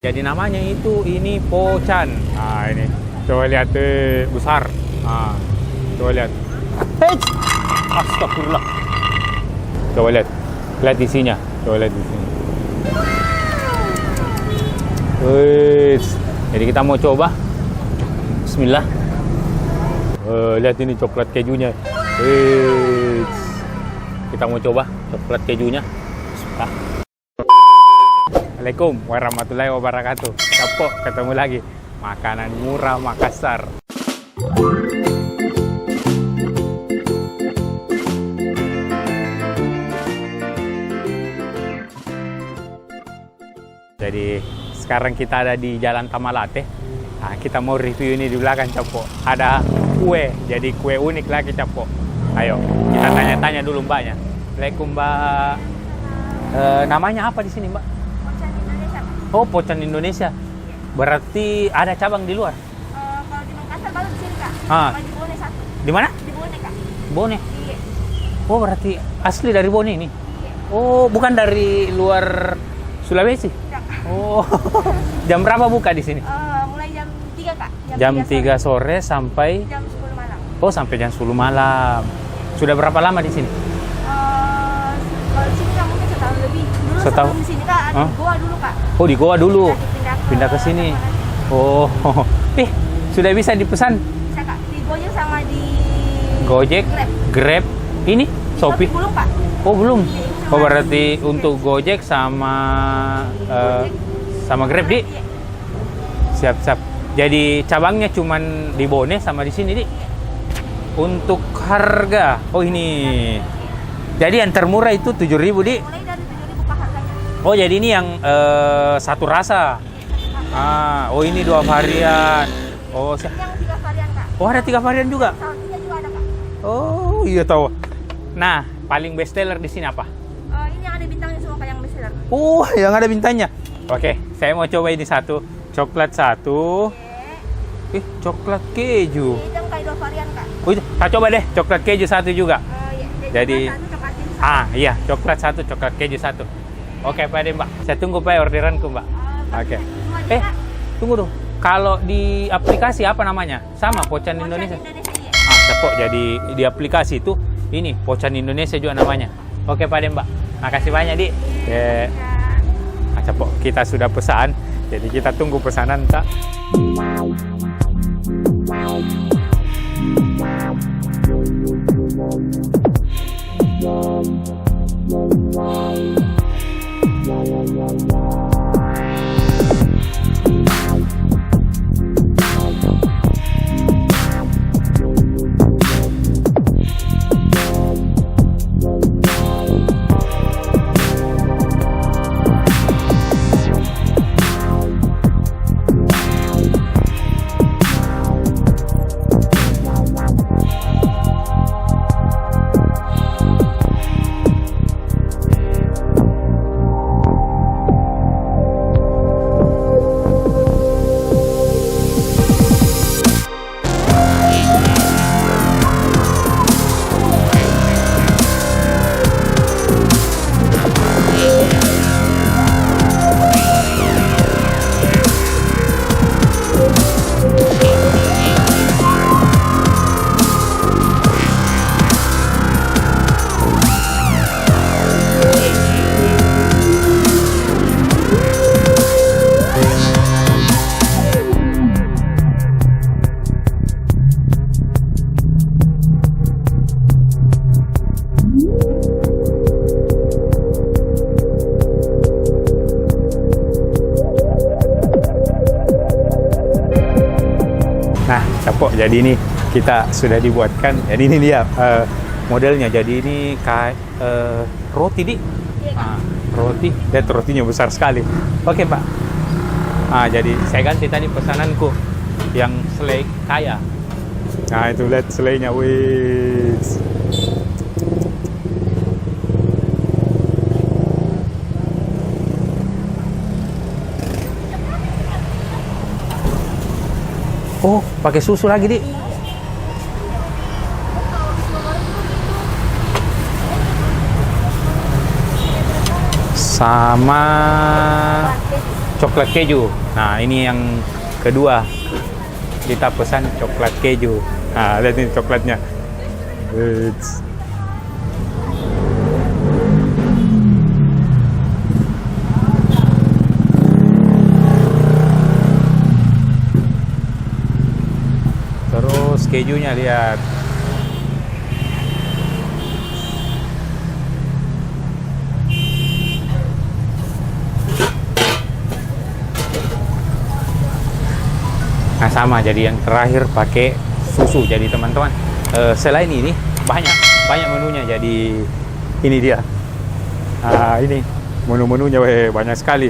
Jadi namanya itu ini Pochan. Nah ini, coba lihat besar. Nah, coba lihat. Hei, astagfirullah. Coba lihat, lihat isinya. Coba lihat di sini. Wih, jadi kita mau coba. Bismillah. Lihat ini coklat kejunya. Wih, kita mau coba coklat kejunya. Bismillah. Assalamualaikum warahmatullahi wabarakatuh. Capok, ketemu lagi. Makanan murah Makassar. Jadi sekarang kita ada di Jalan Tamalate. Nah, kita mau review ini di belakang, Capok. Ada kue, jadi kue unik lagi, Capok. Ayo, kita tanya-tanya dulu mbaknya. Assalamualaikum, Mbak. Namanya apa di sini, Mbak? Oh, Pochan Indonesia. Berarti ada cabang di luar? Kalau di Makassar baru di sini, Kak. Di Bone satu. Di mana? Di Bone, Kak. Bone? Iya. Oh, berarti asli dari Bone ini? Iya. Oh, bukan dari luar Sulawesi? Enggak. Oh, jam berapa buka di sini? Mulai jam 3, Kak. Jam 3 sore sampai? Jam 10 malam. Oh, sampai jam 10 malam. Sudah berapa lama di sini? Kalau di sini Kak mungkin setahun lebih. Dulu Setahun? sebelum di sini, Kak, ada di Goa dulu, Kak. Oh, di Goa dulu? Pindah Pindah ke sini? Oh, sudah bisa dipesan? Bisa, Kak. Di Gojek sama di Gojek? Grab? Ini? Shopee? Belum, Pak. Oh, belum? Oh, berarti untuk Gojek sama sama Grab, Di? Iya. Siap-siap. Jadi cabangnya cuman di Bone sama di sini, Di? Untuk harga, oh ini. Jadi yang termurah itu 7.000, Di? Mulai dari 7.000 Pak harganya. Oh, jadi ini yang satu rasa. Oh ini 2 varian. Oh, Yang 3 varian, Kak. oh ada 3 varian juga. Tahun 3 juga ada, Kak. Oh iya tahu. Nah, paling best seller di sini apa? Ini yang ada bintangnya semua, Kak, yang bestseller. Oh, yang ada bintangnya. Oke, saya mau coba ini satu. Coklat satu. Coklat keju. Ini yang kayak 2 varian, Kak. Oh, itu. Saya coba deh, coklat keju satu juga. Iya. Jadi, coklat keju satu. iya, coklat satu, coklat keju satu. Oke, Pak Ade, Mbak. Saya tunggu Pak orderanku, Mbak. Oke. Tunggu dong. Kalau di aplikasi apa namanya? Sama, Pochan Indonesia. Iya. Cepok. Jadi di aplikasi itu ini Pochan Indonesia juga namanya. Oke, Pak Ade, Mbak. Makasih banyak, Di. Cepok. Kita sudah pesan. Jadi kita tunggu pesanan, Kak. Nah, Capok, jadi ini kita sudah dibuatkan. Jadi ini dia modelnya. Jadi ini kayak roti, Di. Roti, dan rotinya besar sekali. Oke, Pak. Jadi saya ganti tadi pesananku yang selai kaya. Nah, itu lihat selainya, wih. Oh, pakai susu lagi, Di. Sama coklat keju. Nah, ini yang kedua. Kita pesan coklat keju. Nah, lihat ini coklatnya. Eits. Terus kejunya lihat. Nah, sama, jadi yang terakhir pakai susu. Jadi teman-teman, selain ini banyak menunya. Jadi ini dia. Ini menu-menunya banyak sekali.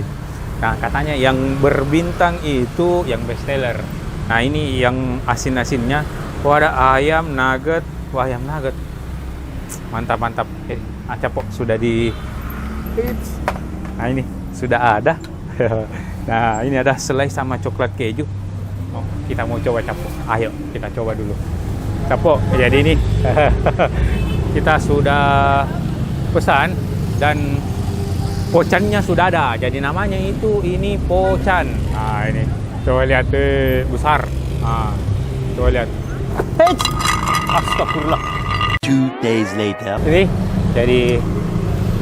Nah, katanya yang berbintang itu yang best seller. Nah, ini yang asin-asinnya. Wah, ada ayam nugget. Wah, ayam nugget. Mantap. Capok sudah di. Nah, ini sudah ada. Nah, ini ada selai sama coklat keju. Oh, kita mau coba capok. Ayo, kita coba dulu. Capok. Jadi ini kita sudah pesan dan pocannya sudah ada. Jadi namanya itu ini pocan. Nah, ini. Coba lihat besar. Nah, coba lihat. Astagfirullah. 2 days later. Ini jadi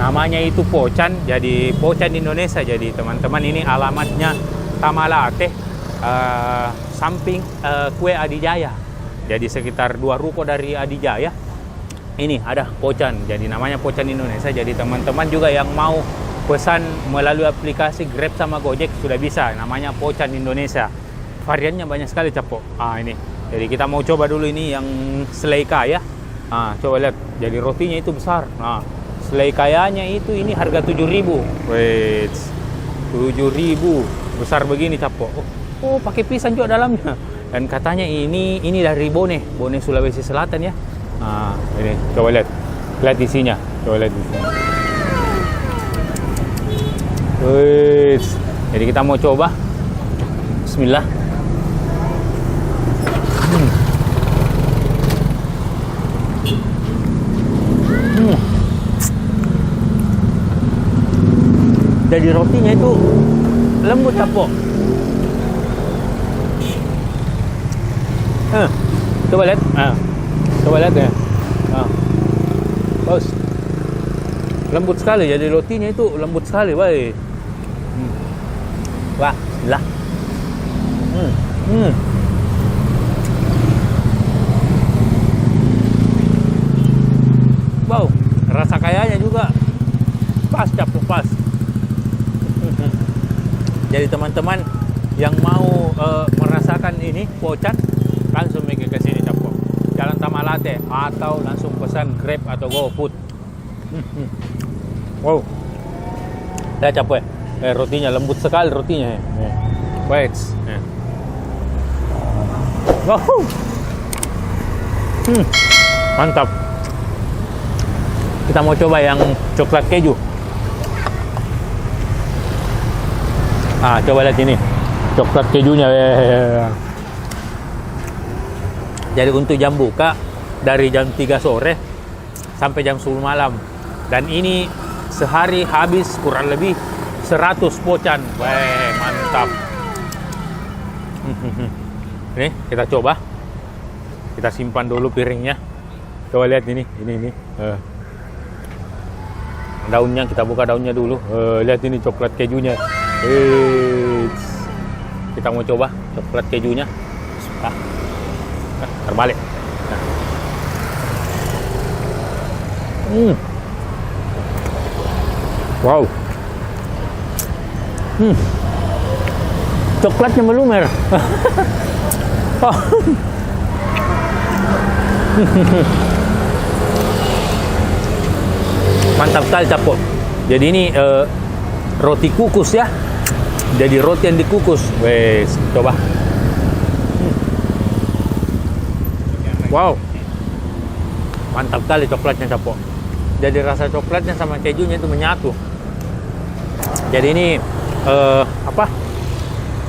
namanya itu pocan. Jadi pocan Indonesia. Jadi teman-teman, ini alamatnya Tamalate. Samping kue Adijaya. Jadi sekitar 2 ruko dari Adijaya ini ada pocan. Jadi namanya pocan Indonesia. Jadi teman-teman juga yang mau pesan melalui aplikasi Grab sama Gojek sudah bisa. Namanya pocan Indonesia. Variannya banyak sekali, capok. Ini. Jadi kita mau coba dulu ini yang selai kaya. Coba lihat. Jadi rotinya itu besar. Selai kayanya itu ini harga 7.000. Wait. 7.000. Besar begini, capok. Oh, pakai pisang juga dalamnya. Dan katanya ini dari Bone Sulawesi Selatan ya. Ini coba lihat isinya. Coba lihat isinya. Wih, jadi kita mau coba. Bismillah. Jadi rotinya itu lembut, capok. Coba lihat. Coba lihat ya. Bos. Lembut sekali. Jadi rotinya itu lembut sekali, baik. Wah, lah. Wow, rasa kayanya juga pas, capok pas. Jadi teman-teman yang mau merasakan ini pocan, langsung pergi ke sini, capok. Jalan Tamalate atau langsung pesan Grab atau GoFood. Wow. Lihat, capok. Rotinya lembut sekali rotinya. Wait. Wow. Mantap. Kita mau coba yang coklat keju. Coba lihat ini. Coklat kejunya. Jadi untuk jam buka dari jam 3 sore sampai jam 10 malam. Dan ini sehari habis kurang lebih 100 pocan. Weh, mantap. Nih, kita coba. Kita simpan dulu piringnya. Coba lihat ini. Daunnya, kita buka daunnya dulu. Lihat ini coklat kejunya. Kita mau coba coklat kejunya. Terbalik. Wow. Coklatnya melumer. Mantap sekali, capok. Jadi ini roti kukus ya. Jadi roti yang dikukus. Wes, coba. Wow. Mantap sekali coklatnya, capok. Jadi rasa coklatnya sama kejunya itu menyatu. Jadi ini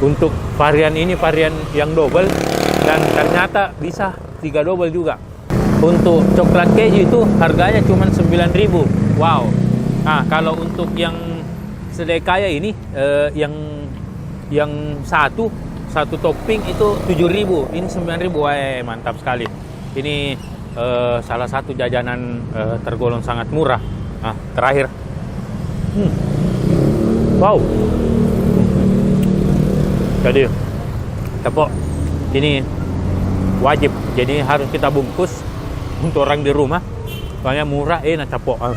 untuk varian ini varian yang double, dan ternyata bisa 3 double juga. Untuk coklat keju itu harganya cuma 9.000. Wow. Nah, kalau untuk yang selai kaya ini yang yang satu topping itu 7.000, ini 9.000. Wah, mantap sekali. Ini salah satu jajanan tergolong sangat murah. Nah, terakhir. Wow. Jadi, tepok ini wajib. Jadi harus kita bungkus untuk orang di rumah. Soalnya murah, enak capok.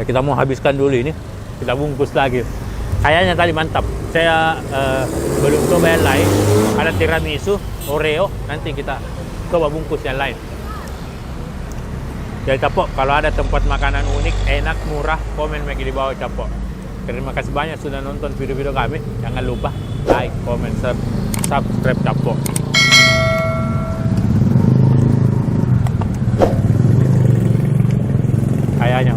Kita mau habiskan dulu ini. Kita bungkus lagi. Kayaknya tadi mantap. Saya belum coba yang lain. Ada tiramisu, Oreo. Nanti kita coba bungkus yang lain. Jadi capok, kalau ada tempat makanan unik, enak, murah, komen lagi di bawah capok. Terima kasih banyak sudah nonton video-video kami. Jangan lupa like, comment, subscribe capok. Kayaknya,